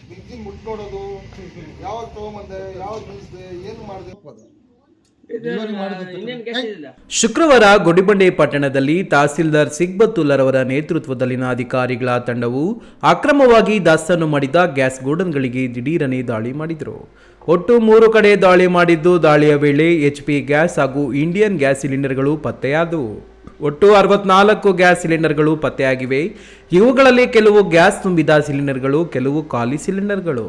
ಬಿಂಕಿ ಮುಟ್ ನೋಡೋದು, ಯಾವಾಗ ತಗೊಂಬಂದೆ, ಯಾವಾಗ ನಿಲ್ಸಿದೆ, ಏನು ಮಾಡಿದೆ. ಶುಕ್ರವಾರ ಗುಡಿಬಂಡೆ ಪಟ್ಟಣದಲ್ಲಿ ತಹಸೀಲ್ದಾರ್ ಸಿಗ್ಬತ್ತುಲ್ಲರವರ ನೇತೃತ್ವದಲ್ಲಿನ ಅಧಿಕಾರಿಗಳ ತಂಡವು ಅಕ್ರಮವಾಗಿ ದಾಸ್ತಾನು ಮಾಡಿದ ಗ್ಯಾಸ್ ಗೋಡನ್ಗಳಿಗೆ ದಿಢೀರನೆ ದಾಳಿ ಮಾಡಿದರು. ಒಟ್ಟು 3 ಕಡೆ ದಾಳಿ ಮಾಡಿದ್ದು, ದಾಳಿಯ ವೇಳೆ HP ಗ್ಯಾಸ್ ಹಾಗೂ ಇಂಡಿಯನ್ ಗ್ಯಾಸ್ ಸಿಲಿಂಡರ್ಗಳು ಪತ್ತೆಯಾದವು. ಒಟ್ಟು 64 ಗ್ಯಾಸ್ ಸಿಲಿಂಡರ್ಗಳು ಪತ್ತೆಯಾಗಿವೆ. ಇವುಗಳಲ್ಲಿ ಕೆಲವು ಗ್ಯಾಸ್ ತುಂಬಿದ ಸಿಲಿಂಡರ್ಗಳು, ಕೆಲವು ಖಾಲಿ ಸಿಲಿಂಡರ್ಗಳು.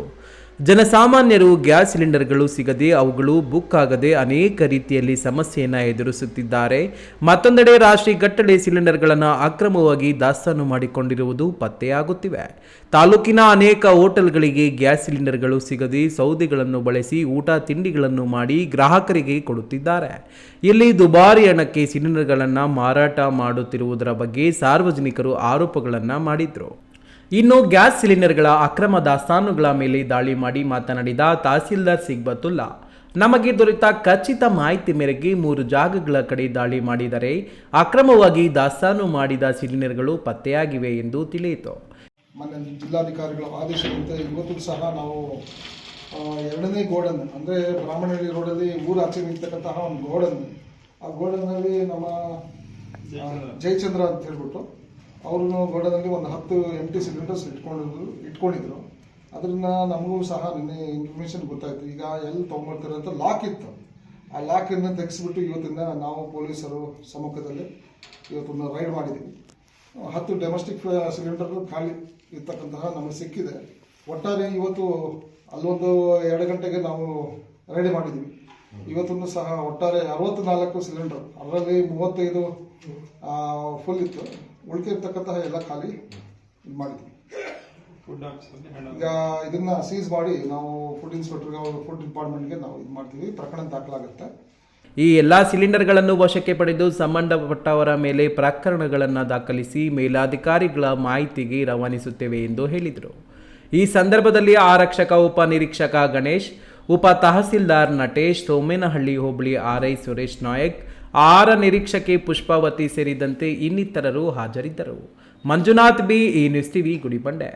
ಜನಸಾಮಾನ್ಯರು ಗ್ಯಾಸ್ ಸಿಲಿಂಡರ್ಗಳು ಸಿಗದೆ, ಅವುಗಳು ಬುಕ್ ಆಗದೆ ಅನೇಕ ರೀತಿಯಲ್ಲಿ ಸಮಸ್ಯೆಯನ್ನು ಎದುರಿಸುತ್ತಿದ್ದಾರೆ. ಮತ್ತೊಂದೆಡೆ ರಾಶಿಗಟ್ಟಲೆ ಸಿಲಿಂಡರ್ಗಳನ್ನು ಅಕ್ರಮವಾಗಿ ದಾಸ್ತಾನು ಮಾಡಿಕೊಂಡಿರುವುದು ಪತ್ತೆಯಾಗುತ್ತಿವೆ. ತಾಲೂಕಿನ ಅನೇಕ ಹೋಟೆಲ್ಗಳಿಗೆ ಗ್ಯಾಸ್ ಸಿಲಿಂಡರ್ಗಳು ಸಿಗದೆ ಸೌದೆಗಳನ್ನು ಬಳಸಿ ಊಟ ತಿಂಡಿಗಳನ್ನು ಮಾಡಿ ಗ್ರಾಹಕರಿಗೆ ಕೊಡುತ್ತಿದ್ದಾರೆ. ಇಲ್ಲಿ ದುಬಾರಿ ಹಣಕ್ಕೆ ಸಿಲಿಂಡರ್ಗಳನ್ನು ಮಾರಾಟ ಮಾಡುತ್ತಿರುವುದರ ಬಗ್ಗೆ ಸಾರ್ವಜನಿಕರು ಆರೋಪಗಳನ್ನು ಮಾಡಿದರು. ಇನ್ನು ಗ್ಯಾಸ್ ಸಿಲಿಂಡರ್ಗಳ ಅಕ್ರಮ ದಾಸ್ತಾನುಗಳ ಮೇಲೆ ದಾಳಿ ಮಾಡಿ ಮಾತನಾಡಿದ ತಹಸೀಲ್ದಾರ್ ಸಿಗ್ಬತ್ತುಲ್ಲಾ, ನಮಗೆ ದೊರೆತ ಖಚಿತ ಮಾಹಿತಿ ಮೇರೆಗೆ 3 ಜಾಗಗಳ ಕಡೆ ದಾಳಿ ಮಾಡಿದರೆ ಅಕ್ರಮವಾಗಿ ದಾಸ್ತಾನು ಮಾಡಿದ ಸಿಲಿಂಡರ್ಗಳು ಪತ್ತೆಯಾಗಿವೆ ಎಂದು ತಿಳಿಯಿತು. ಮೊನ್ನೆ ಜಿಲ್ಲಾಧಿಕಾರಿಗಳ ಆದೇಶದಂತೆ ಇವತ್ತು ಸಹ ನಾವು 2ನೇ ಗೋಡನ್ ಅಂದರೆ ಬ್ರಾಹ್ಮಣಹಳ್ಳಿ ರೋಡಲ್ಲಿ ಊರಾಚೆ ನಿಂತಕ್ಕಂತಹ ಒಂದು ಗೋಡನ್, ಆ ಗೋಡನ್ನಲ್ಲಿ ನಮ್ಮ ಜಯಚಂದ್ರ ಅಂತ ಹೇಳ್ಬಿಟ್ಟು ಅವರು ಗೋಡನಲ್ಲಿ ಒಂದು 10 empty ಸಿಲಿಂಡರ್ಸ್ ಇಟ್ಕೊಂಡಿದ್ರು. ಅದನ್ನ ನಮಗೂ ಸಹ ನಿನ್ನೆ ಇನ್ಫಾರ್ಮೇಷನ್ ಗೊತ್ತಾಯ್ತು. ಈಗ ಎಲ್ಲಿ ತೊಗೊಂಬರ್ತಾರೆ ಅಂತ ಲಾಕ್ ಇತ್ತು. ಆ ಲಾಕನ್ನು ತೆಗೆಸಿಬಿಟ್ಟು ಇವತ್ತಿಂದ ನಾವು ಪೊಲೀಸರು ಸಮ್ಮುಖದಲ್ಲಿ ಇವತ್ತೊಂದು ರೈಡ್ ಮಾಡಿದ್ದೀವಿ. 10 ಡೊಮೆಸ್ಟಿಕ್ ಸಿಲಿಂಡರ್ ಖಾಲಿ ಇರ್ತಕ್ಕಂತಹ ನಮಗೆ ಸಿಕ್ಕಿದೆ. ಒಟ್ಟಾರೆ ಇವತ್ತು ಅಲ್ಲೊಂದು 2 ಗಂಟೆಗೆ ನಾವು ರೆಡಿ ಮಾಡಿದ್ದೀವಿ. ಇವತ್ತೊಂದು ಸಹ ಒಟ್ಟಾರೆ 64 ಸಿಲಿಂಡರ್, ಅದರಲ್ಲಿ 35 ಫುಲ್ ಇತ್ತು. ಉಳಿದಿರ್ತಕ್ಕಂತಹ ಎಲ್ಲ ಖಾಲಿ ಇದು ಮಾಡಿದ್ವಿ. ಈಗ ಇದನ್ನ ಸೀಸ್ ಮಾಡಿ ನಾವು ಫುಡ್ ಇನ್ಸ್ಪೆಕ್ಟರ್ಗೆ, ಫುಡ್ ಡಿಪಾರ್ಟ್ಮೆಂಟ್ಗೆ ನಾವು ಇದು ಮಾಡ್ತೀವಿ. ಪ್ರಕರಣ ದಾಖಲಾಗುತ್ತೆ. ಈ ಎಲ್ಲ ಸಿಲಿಂಡರ್ಗಳನ್ನು ವಶಕ್ಕೆ ಪಡೆದು ಸಂಬಂಧಪಟ್ಟವರ ಮೇಲೆ ಪ್ರಕರಣಗಳನ್ನು ದಾಖಲಿಸಿ ಮೇಲಾಧಿಕಾರಿಗಳ ಮಾಹಿತಿಗೆ ರವಾನಿಸುತ್ತೇವೆ ಎಂದು ಹೇಳಿದರು. ಈ ಸಂದರ್ಭದಲ್ಲಿ ಆರಕ್ಷಕ ಉಪ ನಿರೀಕ್ಷಕ ಗಣೇಶ್, ಉಪ ತಹಸೀಲ್ದಾರ್ ನಟೇಶ್, ಸೋಮೇನಹಳ್ಳಿ ಹೋಬಳಿ RI ಸುರೇಶ್ ನಾಯಕ್, ಆಹಾರ ನಿರೀಕ್ಷಕಿ ಪುಷ್ಪಾವತಿ ಸೇರಿದಂತೆ ಇನ್ನಿತರರು ಹಾಜರಿದ್ದರು. ಮಂಜುನಾಥ್ B, ಈ ನ್ಯೂಸ್ TV, ಗುಡಿಬಂಡೆ.